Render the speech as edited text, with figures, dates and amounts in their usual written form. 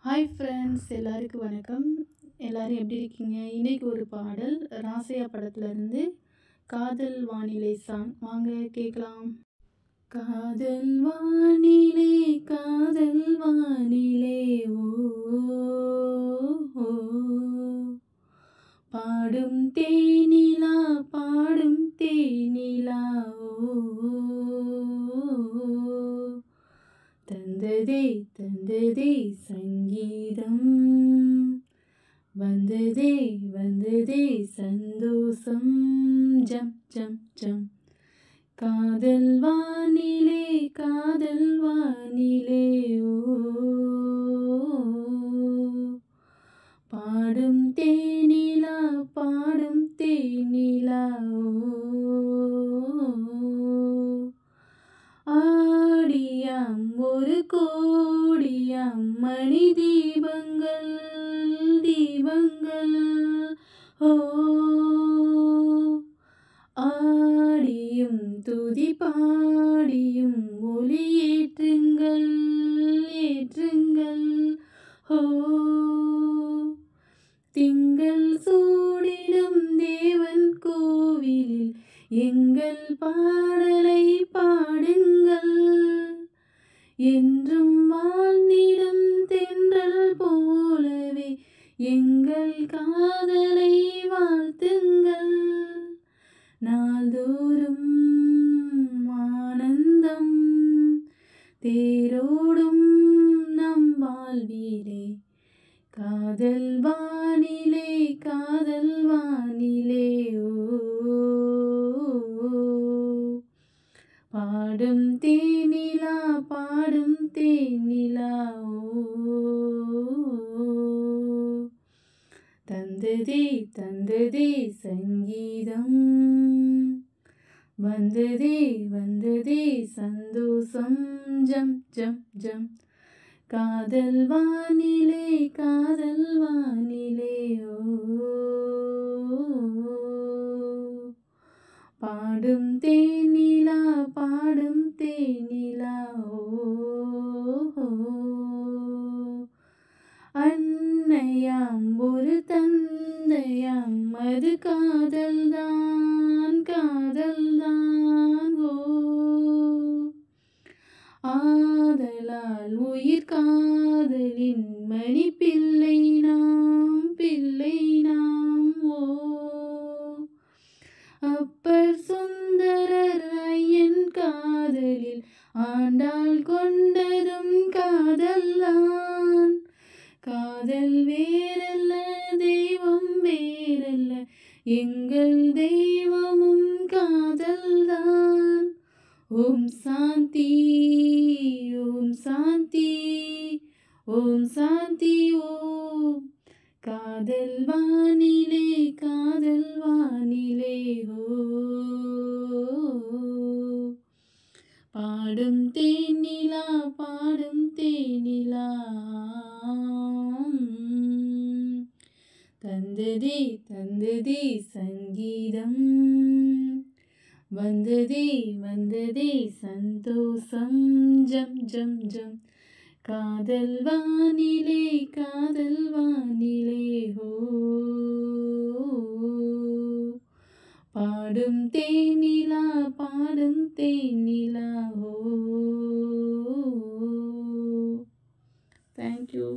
Hi friends, எல்லாருக்கும் வணக்கம். எல்லாரும் எப்படி இருக்கீங்க? இன்னைக்கு ஒரு பாடல் ராசையா படத்துலேருந்து காதல் வானிலை சாங். வாங்க கேட்கலாம். காதல் வானிலே காதல் வானிலே ஓ ஓ, பாடும் தேனிலா பாடும் தேனிலா ஓ, தந்ததே தந்ததே சங்கீதம், வந்ததே வந்ததே சந்தோஷம், ஜம் ஜம் ஜம். காதல் வானிலே காதல் வானிலே ஓ, பாடும் தேனிலா பாடும் தேனிலா ஓ, ஆடியாம் ஒரு கோடியாம் மணி தீபங்கள் தீபங்கள் ஓ, ஆடியும் துதி பாடியும் ஒலி ஏற்றுங்கள் ஏற்றுங்கள் ஓ, திங்கள் சூடிடும் தேவன் கோவிலில் எங்கள் பாடலை பாடுங்கள், என்றும் வாழ்ந்திடும் தென்றல் போலவே எங்கள் காதலை வாழ்த்துங்கள், நாள்தோறும் ஆனந்தம் தேரோடும் நம் வாழ்விலே, காதல் வானிலே காதல் வானிலே ஓ, பாடும் தேனிலா பாடும் தேனிலா ஓ, தந்ததே தந்ததே சங்கீதம், வந்ததே வந்ததே சந்தோஷம், ஜம் ஜம் ஜம். காதல் வானிலே காதல் வானிலே ஓ, பாடும் தேனிலா பாடும் தேனிலா ஓ, அன்னையாம் ஒரு தந்தையாம் அது காதல்தான் காதல்தான் ஓ, ஆதலால் உயிர் காதலின் மணி பிள்ளை நாம் ஓ, அப்பர் சுந்தரர் ஐயன் காதலில் ஆண்டாள் கொண்டதும் காதல்தான், காதல் வேறல்ல தெய்வம் வேறல்ல எங்கள் தெய்வமும் காதல்தான். ஓம் சாந்தி ஓம் சாந்தி ஓம் சாந்தி ஓம். காதல் வானிலே காதல் வானிலே ஓ, பாடும் தேனிலா பாடும் தேனிலா, தந்ததே தந்ததே சங்கீதம், வந்ததே வந்ததே சந்தோஷம், ஜம் ஜம் ஜம். காதல் வானிலே காதல் வானிலே ஓ, பாடும் தேனிலா பாடும் தேனிலா ஓ. தேங்க்யூ.